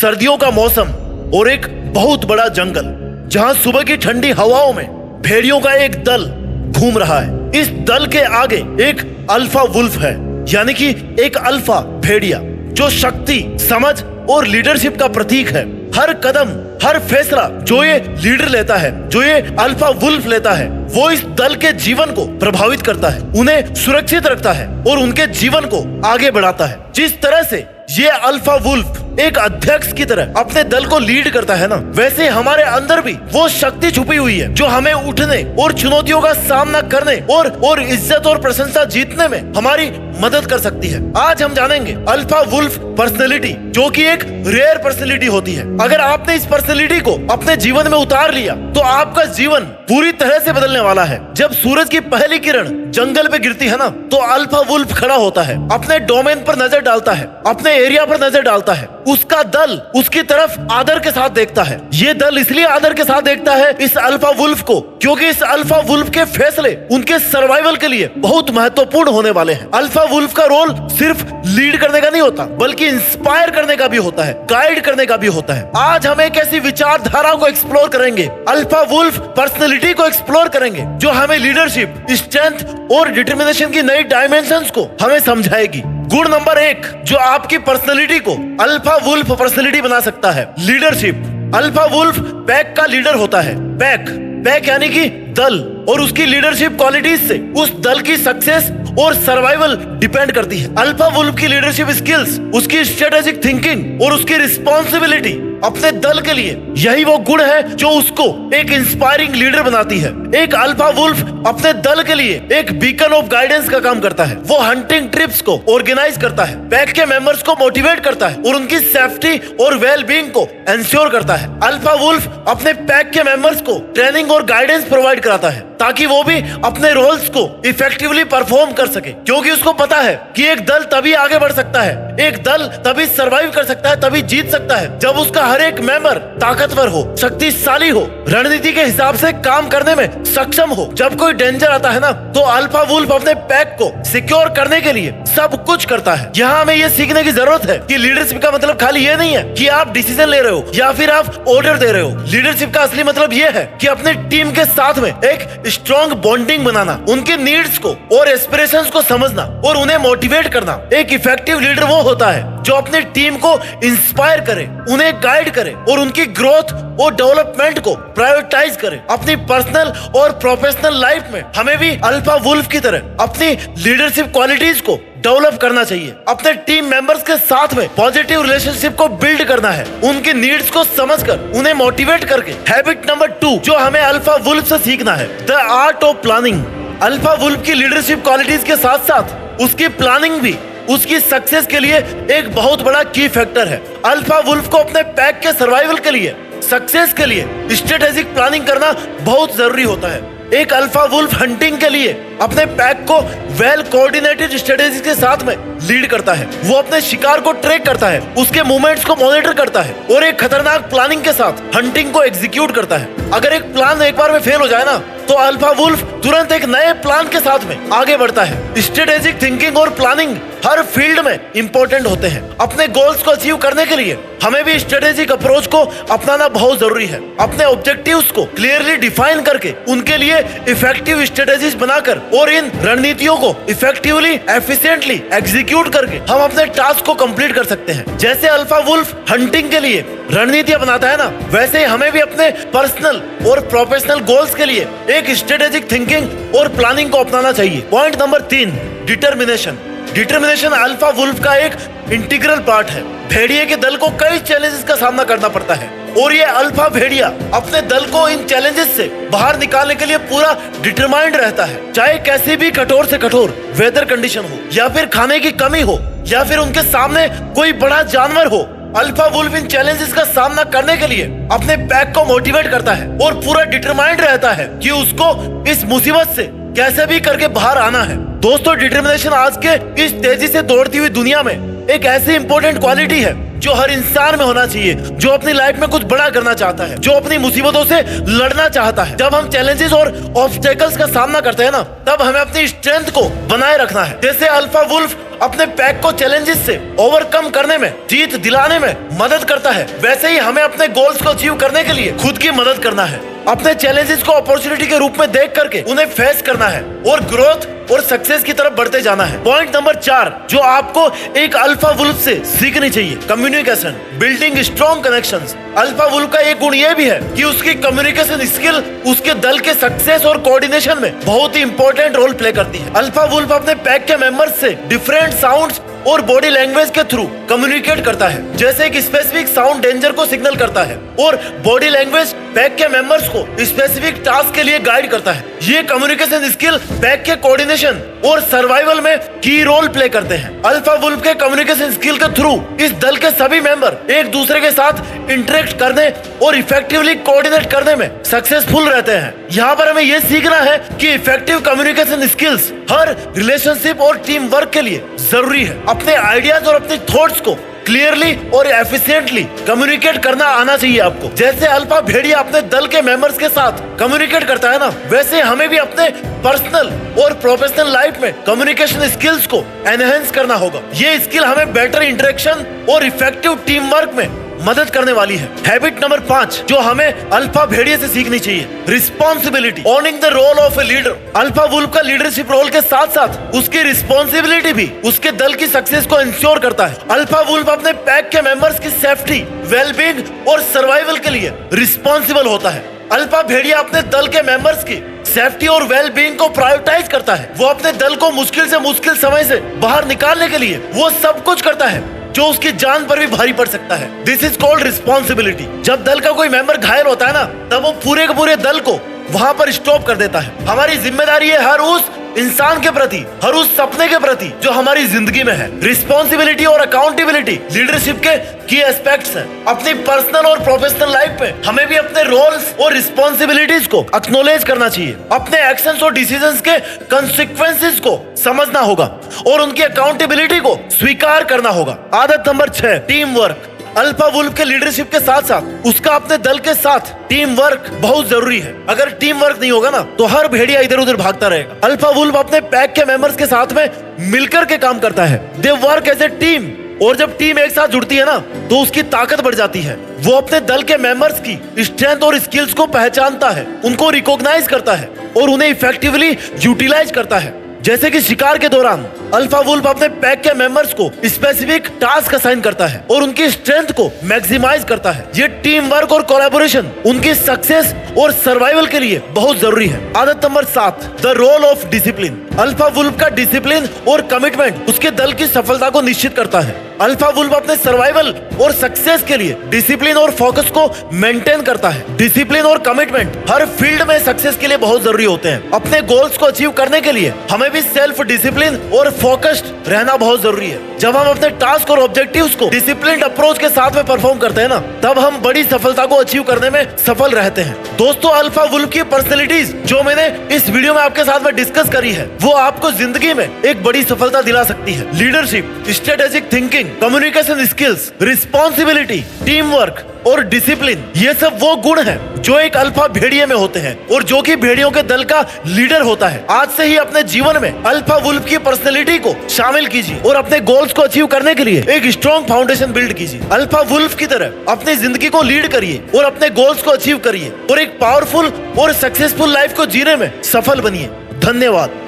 सर्दियों का मौसम और एक बहुत बड़ा जंगल जहां सुबह की ठंडी हवाओं में भेड़ियों का एक दल घूम रहा है। इस दल के आगे एक अल्फा वुल्फ है, यानी कि एक अल्फा भेड़िया जो शक्ति, समझ और लीडरशिप का प्रतीक है। हर कदम, हर फैसला जो ये लीडर लेता है, जो ये अल्फा वुल्फ लेता है, वो इस दल के जीवन को प्रभावित करता है, उन्हें सुरक्षित रखता है और उनके जीवन को आगे बढ़ाता है। जिस तरह से ये अल्फा वुल्फ एक अध्यक्ष की तरह अपने दल को लीड करता है ना, वैसे हमारे अंदर भी वो शक्ति छुपी हुई है जो हमें उठने और चुनौतियों का सामना करने और इज्जत और प्रशंसा जीतने में हमारी मदद कर सकती है। आज हम जानेंगे अल्फा वुल्फ पर्सनैलिटी, जो कि एक रेयर पर्सनैलिटी होती है। अगर आपने इस पर्सनैलिटी को अपने जीवन में उतार लिया तो आपका जीवन पूरी तरह से बदलने वाला है। जब सूरज की पहली किरण जंगल पे गिरती है ना, तो अल्फा वुल्फ खड़ा होता है, अपने डोमेन पर नजर डालता है, अपने एरिया पर नजर डालता है। उसका दल उसकी तरफ आदर के साथ देखता है। ये दल इसलिए आदर के साथ देखता है इस अल्फा वुल्फ को, क्योंकि इस अल्फा वुल्फ के फैसले उनके सर्वाइवल के लिए बहुत महत्वपूर्ण होने वाले हैं। अल्फा वुल्फ का रोल सिर्फ लीड करने का नहीं होता, बल्कि इंस्पायर करने का भी होता है, गाइड करने का भी होता है। आज हम एक ऐसी विचारधारा को एक्सप्लोर करेंगे, अल्फा वुल्फ पर्सनैलिटी को एक्सप्लोर करेंगे, जो हमें लीडरशिप, स्ट्रेंथ और डिटर्मिनेशन की नई डायमेंशंस को हमें समझाएगी। गुण नंबर 1 जो आपकी पर्सनैलिटी को अल्फा वुल्फ पर्सनैलिटी बना सकता है, लीडरशिप। अल्फा वुल्फ पैक का लीडर होता है। पैक यानी कि दल, और उसकी लीडरशिप क्वालिटीज से उस दल की सक्सेस और सर्वाइवल डिपेंड करती है। अल्फा वुल्फ की लीडरशिप स्किल्स, उसकी स्ट्रेटेजिक थिंकिंग और उसकी रिस्पॉन्सिबिलिटी अपने दल के लिए, यही वो गुण है जो उसको एक इंस्पायरिंग लीडर बनाती है। एक अल्फा वुल्फ अपने दल के लिए एक बीकन ऑफ गाइडेंस का काम करता है। वो हंटिंग ट्रिप्स को ऑर्गेनाइज करता है, पैक के मेंबर्स को मोटिवेट करता है और उनकी सेफ्टी और वेल बीइंग को एंश्योर करता है। अल्फा वुल्फ अपने पैक के मेंबर्स को ट्रेनिंग और गाइडेंस प्रोवाइड कराता है, ताकि वो भी अपने रोल्स को इफेक्टिवली परफॉर्म कर सके, क्योंकि उसको पता है कि एक दल तभी आगे बढ़ सकता है, एक दल तभी सरवाइव कर सकता है, तभी जीत सकता है, जब उसका हर एक मेंबर ताकतवर हो, शक्तिशाली हो, रणनीति के हिसाब से काम करने में सक्षम हो। जब कोई डेंजर आता है ना, तो अल्फा वुल्फ अपने पैक को सिक्योर करने के लिए सब कुछ करता है। यहाँ हमें ये सीखने की जरूरत है कि लीडरशिप का मतलब खाली ये नहीं है कि आप डिसीजन ले रहे हो या फिर आप ऑर्डर दे रहे हो। लीडरशिप का असली मतलब ये है कि अपनी टीम के साथ में एक स्ट्रॉन्ग बॉन्डिंग बनाना, उनके नीड्स को और एस्पिरेशंस को समझना और उन्हें मोटिवेट करना। एक इफेक्टिव लीडर वो होता है जो अपनी टीम को इंस्पायर करे, उन्हें गाइड करे और उनकी ग्रोथ और डेवलपमेंट को प्रायोरिटाइज करे। अपनी पर्सनल और प्रोफेशनल लाइफ में हमें भी अल्फा वुल्फ की तरह अपनी लीडरशिप क्वालिटीज को डेवलप करना चाहिए। अपने टीम मेंबर्स के साथ में पॉजिटिव रिलेशनशिप को बिल्ड करना है, उनकी नीड्स को समझकर उन्हें मोटिवेट करके। हैबिट नंबर 2 जो हमें अल्फा वुल्फ से सीखना है, the art of planning. Alpha wolf की लीडरशिप क्वालिटीज के साथ साथ उसकी प्लानिंग भी उसकी सक्सेस के लिए एक बहुत बड़ा की फैक्टर है। अल्फा वुल्फ को अपने पैक के सर्वाइवल के लिए, सक्सेस के लिए स्ट्रेटेजिक प्लानिंग करना बहुत जरूरी होता है। एक अल्फा वुल्फ हंटिंग के लिए अपने पैक को वेल कोऑर्डिनेटेड स्ट्रेटेजी के साथ में लीड करता है। वो अपने शिकार को ट्रैक करता है, उसके मूवमेंट्स को मॉनिटर करता है और एक खतरनाक प्लानिंग के साथ हंटिंग को एग्जीक्यूट करता है। अगर एक प्लान एक बार में फेल हो जाए ना, तो अल्फा वुल्फ तुरंत एक नए प्लान के साथ में आगे बढ़ता है। स्ट्रेटेजिक थिंकिंग और प्लानिंग हर फील्ड में इंपॉर्टेंट होते हैं। अपने गोल्स को अचीव करने के लिए हमें भी स्ट्रेटेजिक अप्रोच को अपनाना बहुत जरूरी है। अपने ऑब्जेक्टिव्स को क्लियरली डिफाइन करके उनके लिए इफेक्टिव स्ट्रेटेजीज बनाकर और इन रणनीतियों को इफेक्टिवली, एफिशिएंटली एग्जीक्यूट करके हम अपने टास्क को कंप्लीट कर सकते हैं। जैसे अल्फा वुल्फ हंटिंग के लिए रणनीतियां बनाता है ना, वैसे ही हमें भी अपने पर्सनल और प्रोफेशनल गोल्स के लिए एक स्ट्रेटेजिक थिंकिंग और प्लानिंग को अपनाना चाहिए। Point number 3 determination. Determination alpha wolf का एक इंटीग्रल पार्ट है। भेड़िए के दल को कई चैलेंजेस का सामना करना पड़ता है और ये अल्फा भेड़िया अपने दल को इन चैलेंजेस से बाहर निकालने के लिए पूरा डिटरमाइंड रहता है। चाहे कैसी भी कठोर से कठोर वेदर कंडीशन हो, या फिर खाने की कमी हो, या फिर उनके सामने कोई बड़ा जानवर हो, अल्फा वुल्फ इन चैलेंजेस का सामना करने के लिए अपने पैक को मोटिवेट करता है और पूरा डिटरमाइंड रहता है कि उसको इस मुसीबत से कैसे भी करके बाहर आना है। दोस्तों, डिटर्मिनेशन आज के इस तेजी से दौड़ती हुई दुनिया में एक ऐसी इंपॉर्टेंट क्वालिटी है जो हर इंसान में होना चाहिए, जो अपनी लाइफ में कुछ बड़ा करना चाहता है, जो अपनी मुसीबतों से लड़ना चाहता है। जब हम चैलेंजेस और ऑब्स्टेकल्स का सामना करते हैं ना, तब हमें अपनी स्ट्रेंथ को बनाए रखना है। जैसे अल्फा वुल्फ अपने पैक को चैलेंजेस से ओवरकम करने में, जीत दिलाने में मदद करता है, वैसे ही हमें अपने गोल्स को अचीव करने के लिए खुद की मदद करना है। अपने चैलेंजेस को अपॉर्चुनिटी के रूप में देख करके उन्हें फेस करना है और ग्रोथ और सक्सेस की तरफ बढ़ते जाना है। पॉइंट नंबर 4 जो आपको एक अल्फा वुल्फ से सीखनी चाहिए, communication, building strong connections. Alpha wolf का एक गुण ये भी है कि उसकी कम्युनिकेशन स्किल उसके दल के सक्सेस और कोऑर्डिनेशन में बहुत ही इंपॉर्टेंट रोल प्ले करती है। अल्फा वुल्फ अपने पैक के मेंबर्स से डिफरेंट साउंड्स और बॉडी लैंग्वेज के थ्रू कम्युनिकेट करता है। जैसे एक स्पेसिफिक साउंड डेंजर को सिग्नल करता है और बॉडी लैंग्वेज पैक के मेंबर्स को स्पेसिफिक टास्क के लिए गाइड करता है। ये कम्युनिकेशन स्किल पैक के कोऑर्डिनेशन और सर्वाइवल में की रोल प्ले करते हैं। अल्फा वुल्फ के कम्युनिकेशन स्किल के थ्रू इस दल के सभी मेंबर एक दूसरे के साथ इंटरेक्ट करने और इफेक्टिवली कोऑर्डिनेट करने में सक्सेसफुल रहते हैं। यहाँ पर हमें यह सीखना है कि इफेक्टिव कम्युनिकेशन स्किल्स हर रिलेशनशिप और टीम वर्क के लिए जरूरी है। अपने आइडियाज और अपने थॉट्स को क्लियरली और एफिशिएंटली कम्युनिकेट करना आना चाहिए आपको। जैसे अल्फा भेड़िया अपने दल के मेंबर्स के साथ कम्युनिकेट करता है ना, वैसे हमें भी अपने पर्सनल और प्रोफेशनल लाइफ में कम्युनिकेशन स्किल्स को एनहेंस करना होगा। ये स्किल हमें बेटर इंटरेक्शन और इफेक्टिव टीम वर्क में मदद करने वाली है। हैबिट नंबर 5 जो हमें अल्फा भेड़िए से सीखनी चाहिए, responsibility, owning the role of a leader. Alpha wolf का लीडरशिप रोल के साथ साथ उसकी रिस्पॉन्सिबिलिटी भी उसके दल की सक्सेस को इंश्योर करता है। अल्फा वुल्फ अपने पैक के मेंबर्स की सेफ्टी, वेलबींग और सर्वाइवल के लिए रिस्पॉन्सिबल होता है। अल्फा भेड़िया अपने दल के मेंबर्स की सेफ्टी और वेलबींग को प्रायोरिटाइज करता है। वो अपने दल को मुश्किल से मुश्किल समय से बाहर निकालने के लिए वो सब कुछ करता है जो उसकी जान पर भी भारी पड़ सकता है। This is called responsibility. जब दल का कोई मेंबर घायल होता है ना, तब वो पूरे के पूरे दल को वहां पर स्टॉप कर देता है। हमारी जिम्मेदारी है हर उस इंसान के प्रति, हर उस सपने के प्रति जो हमारी जिंदगी में है। रिस्पॉन्सिबिलिटी और अकाउंटेबिलिटी लीडरशिप के की एस्पेक्ट्स हैं। अपनी पर्सनल और प्रोफेशनल लाइफ में हमें भी अपने रोल्स और रिस्पॉन्सिबिलिटीज को एक्नॉलेज करना चाहिए। अपने एक्शंस और डिसीजंस के कंसिक्वेंसेस को समझना होगा और उनकी अकाउंटेबिलिटी को स्वीकार करना होगा। आदत नंबर 6 टीम वर्क। अल्फा वुल्फ के लीडरशिप के साथ साथ उसका अपने दल के साथ टीम वर्क बहुत जरूरी है। अगर टीम वर्क नहीं होगा ना, तो हर भेड़िया इधर उधर भागता रहेगा। अल्फा वुल्फ अपने पैक के मेंबर्स के साथ में मिलकर के काम करता है। They work as a team, और जब टीम एक साथ जुड़ती है ना, तो उसकी ताकत बढ़ जाती है। वो अपने दल के मेंबर्स की स्ट्रेंथ और स्किल्स को पहचानता है, उनको रिकॉग्नाइज करता है और उन्हें इफेक्टिवली यूटिलाइज करता है। जैसे कि शिकार के दौरान अल्फा वुल्फ अपने पैक के मेंबर्स को स्पेसिफिक टास्क असाइन करता है और उनकी स्ट्रेंथ को मैक्सिमाइज करता है। ये टीम वर्क और कोलैबोरेशन उनकी सक्सेस और सर्वाइवल के लिए बहुत जरूरी है। आदत नंबर 7 the role of discipline. Alpha wolf का डिसिप्लिन और कमिटमेंट उसके दल की सफलता को निश्चित करता है। अल्फा वुल्फ अपने सर्वाइवल और सक्सेस के लिए डिसिप्लिन और फोकस को मेंटेन करता है। डिसिप्लिन और कमिटमेंट हर फील्ड में सक्सेस के लिए बहुत जरूरी होते हैं। अपने गोल्स को अचीव करने के लिए हमें भी सेल्फ डिसिप्लिन और फोकस्ड रहना बहुत जरूरी है। जब हम अपने टास्क और ऑब्जेक्टिव्स को डिसिप्लिन्ड अप्रोच के साथ में परफॉर्म करते हैं ना, तब हम बड़ी सफलता को अचीव करने में सफल रहते हैं। दोस्तों, अल्फा वुल्फ की पर्सनैलिटीज जो मैंने इस वीडियो में आपके साथ में डिस्कस करी है, वो आपको जिंदगी में एक बड़ी सफलता दिला सकती है। Leadership, strategic thinking, communication skills, responsibility, team work और डिसिप्लिन, ये सब वो गुण हैं जो एक अल्फा भेड़िए में होते हैं और जो कि भेड़ियों के दल का लीडर होता है। आज से ही अपने जीवन में अल्फा वुल्फ की पर्सनैलिटी को शामिल कीजिए और अपने गोल्स को अचीव करने के लिए एक स्ट्रॉन्ग फाउंडेशन बिल्ड कीजिए। अल्फा वुल्फ की तरह अपनी जिंदगी को लीड करिए और अपने गोल्स को अचीव करिए और एक पावरफुल और सक्सेसफुल लाइफ को जीने में सफल बनिए। धन्यवाद।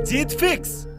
जीत फिक्स।